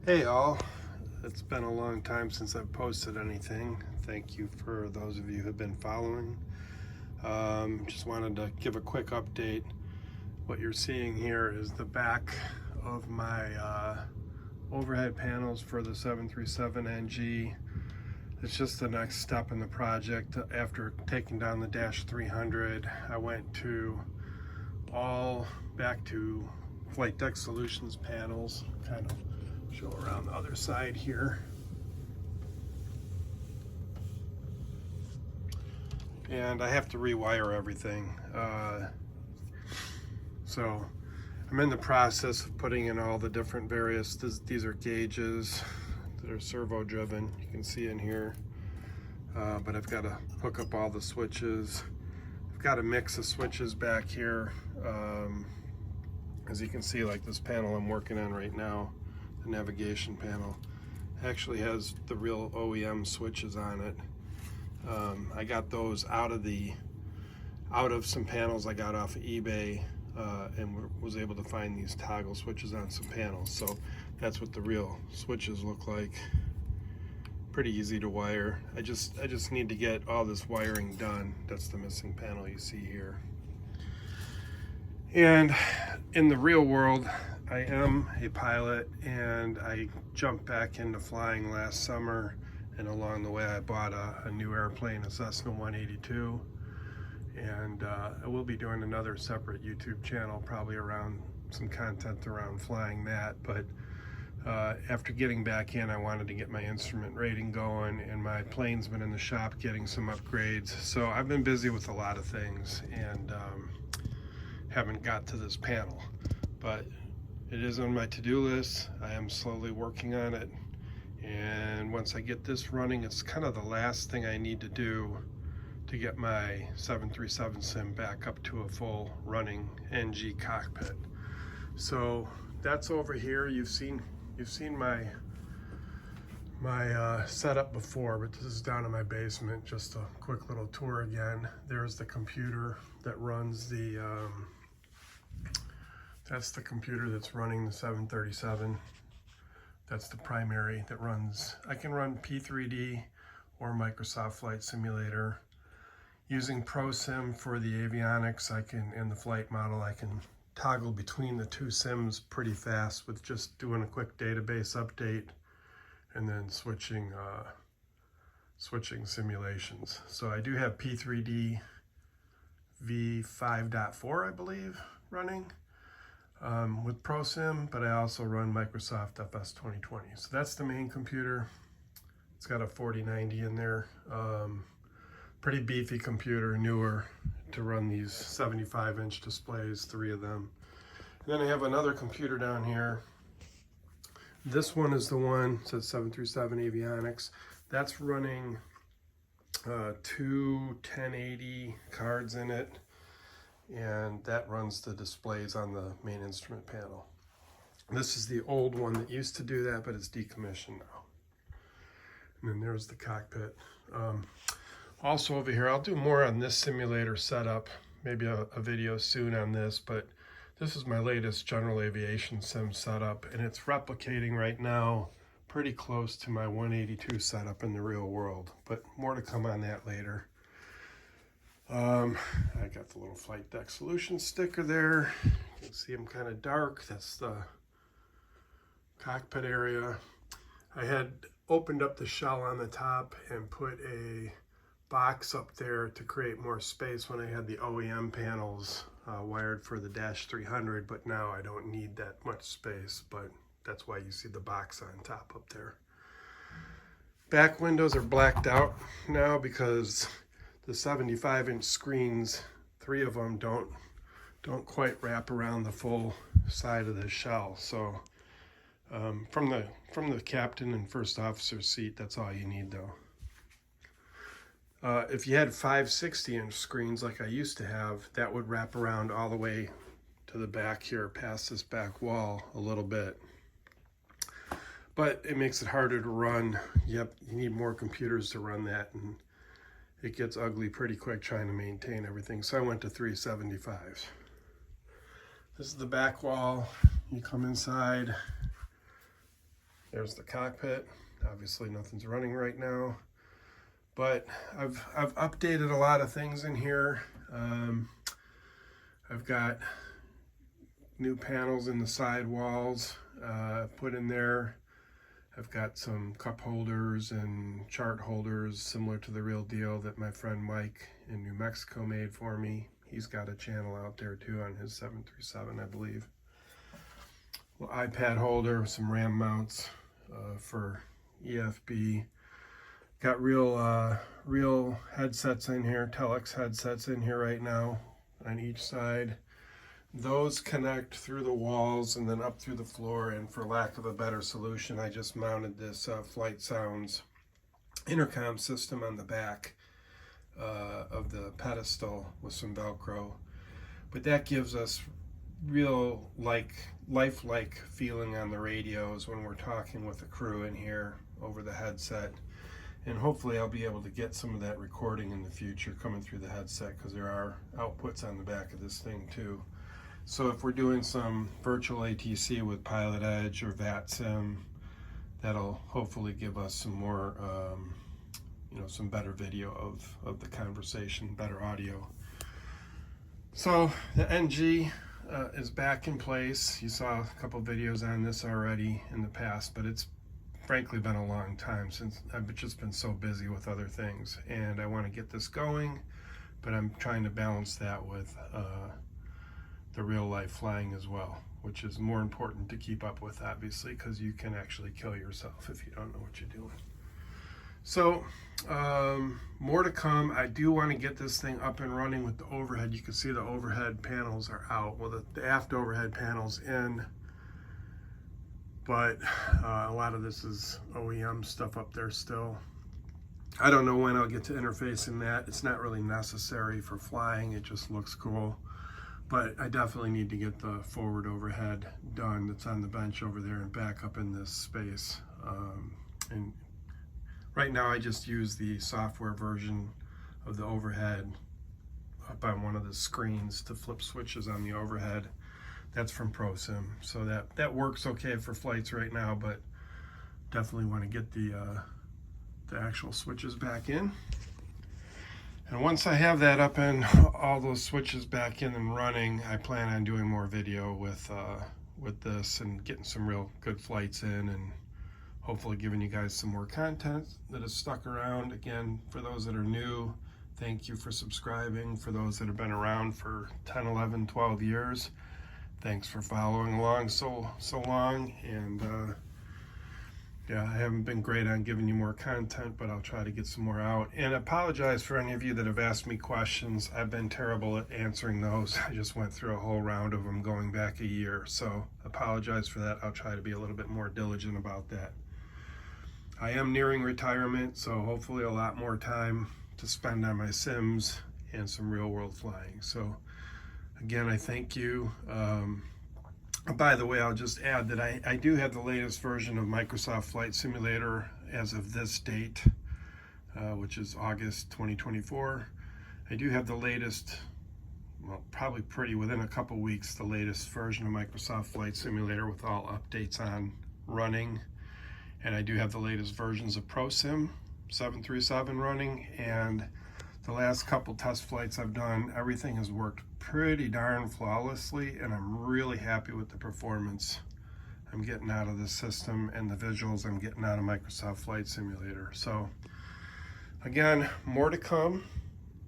Hey all, it's been a long time since I've posted anything. Thank you for those of you who have been following. Just wanted to give a quick update. What you're seeing here is the back of my overhead panels for the 737NG. It's just the next step in the project. After taking down the Dash 300, I went back to Flight Deck Solutions panels, kind of show around the other side here. And I have to rewire everything. So I'm in the process of putting in all the different these are gauges that are servo driven, you can see in here. But I've got to hook up all the switches. I've got a mix of switches back here. As you can see, like this panel I'm working on right now, the navigation panel, actually has the real OEM switches on it. I got those out of some panels I got off of eBay, and was able to find these toggle switches on some panels. So that's what the real switches look like. Pretty easy to wire. I just need to get all this wiring done. That's the missing panel you see here. And in the real world, I am a pilot, and I jumped back into flying last summer, and along the way I bought a new airplane, a Cessna 182, and I will be doing another separate YouTube channel, probably around some content around flying that. But after getting back in, I wanted to get my instrument rating going, and my plane's been in the shop getting some upgrades. So I've been busy with a lot of things, and haven't got to this panel, but it is on my to-do list. I am slowly working on it, and once I get this running, it's kind of the last thing I need to do to get my 737 sim back up to a full running NG cockpit. So that's over here. You've seen my setup before, but this is down in my basement. Just a quick little tour again. There's the computer that runs the that's the computer that's running the 737. That's the primary that runs. I can run P3D or Microsoft Flight Simulator. Using ProSim for the avionics, in the flight model, I can toggle between the two sims pretty fast with just doing a quick database update and then switching simulations. So I do have P3D v5.4, I believe, running with ProSim, but I also run Microsoft FS 2020. So that's the main computer. It's got a 4090 in there. Pretty beefy computer, newer, to run these 75-inch displays, 3 of them. And then I have another computer down here. This one is the one, says 737 Avionics. That's running 2 1080 cards in it, and that runs the displays on the main instrument panel. This is the old one that used to do that, but it's decommissioned now. And then there's the cockpit. Also over here, I'll do more on this simulator setup, maybe a video soon on this, but this is my latest general aviation sim setup, and it's replicating right now pretty close to my 182 setup in the real world, but more to come on that later. I got the little Flight Deck Solutions sticker there. You can see them kind of dark. That's the cockpit area. I had opened up the shell on the top and put a box up there to create more space when I had the OEM panels wired for the Dash 300, but now I don't need that much space, but that's why you see the box on top up there. Back windows are blacked out now because the 75-inch screens, 3 of them don't quite wrap around the full side of the shell. So from the captain and first officer seat, that's all you need though. If you had 5 60-inch screens like I used to have, that would wrap around all the way to the back here, past this back wall a little bit. But it makes it harder to run. You need more computers to run that, and it gets ugly pretty quick trying to maintain everything. So I went to 375s. This is the back wall. You come inside, There's the cockpit. Obviously nothing's running right now, but I've updated a lot of things in here. I've got new panels in the side walls put in there. I've got some cup holders and chart holders similar to the real deal that my friend Mike in New Mexico made for me. He's got a channel out there too on his 737, I believe. Well, iPad holder, some RAM mounts for EFB. Got real headsets in here, Telex headsets in here right now on each side. Those connect through the walls and then up through the floor, and for lack of a better solution, I just mounted this Flight Sounds intercom system on the back of the pedestal with some Velcro. But that gives us real lifelike feeling on the radios when we're talking with the crew in here over the headset. And hopefully I'll be able to get some of that recording in the future coming through the headset, because there are outputs on the back of this thing too. So if we're doing some virtual ATC with Pilot Edge or VATSIM, that'll hopefully give us some more, some better video of the conversation, better audio. So the NG is back in place. You saw a couple videos on this already in the past, but it's frankly been a long time since I've just been so busy with other things, and I want to get this going, but I'm trying to balance that with the real life flying as well, which is more important to keep up with, obviously, because you can actually kill yourself if you don't know what you're doing. So more to come. I do want to get this thing up and running with the overhead. You can see the overhead panels are out. Well, the aft overhead panel's in, but a lot of this is OEM stuff up there still. I don't know when I'll get to interfacing that. It's not really necessary for flying. It just looks cool. But I definitely need to get the forward overhead done that's on the bench over there and back up in this space. And right now I just use the software version of the overhead up on one of the screens to flip switches on the overhead. That's from ProSim. So that works okay for flights right now, but definitely want to get the actual switches back in. And once I have that up and all those switches back in and running, I plan on doing more video with this and getting some real good flights in, and hopefully giving you guys some more content that has stuck around. Again, for those that are new, thank you for subscribing. For those that have been around for 10, 11, 12 years, thanks for following along so long. And yeah, I haven't been great on giving you more content, but I'll try to get some more out. And apologize for any of you that have asked me questions. I've been terrible at answering those. I just went through a whole round of them going back a year. So apologize for that. I'll try to be a little bit more diligent about that. I am nearing retirement, so hopefully a lot more time to spend on my sims and some real world flying. So again, I thank you. By the way, I'll just add that I do have the latest version of Microsoft Flight Simulator as of this date, which is August 2024. I do have the latest, well, probably pretty within a couple weeks, the latest version of Microsoft Flight Simulator with all updates on running. And I do have the latest versions of ProSim 737 running, and the last couple test flights I've done, everything has worked pretty darn flawlessly, and I'm really happy with the performance I'm getting out of this system and the visuals I'm getting out of Microsoft Flight Simulator. So again, more to come.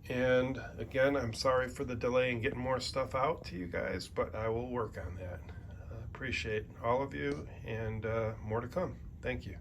And again, I'm sorry for the delay in getting more stuff out to you guys, but I will work on that. Appreciate all of you, and more to come. Thank you.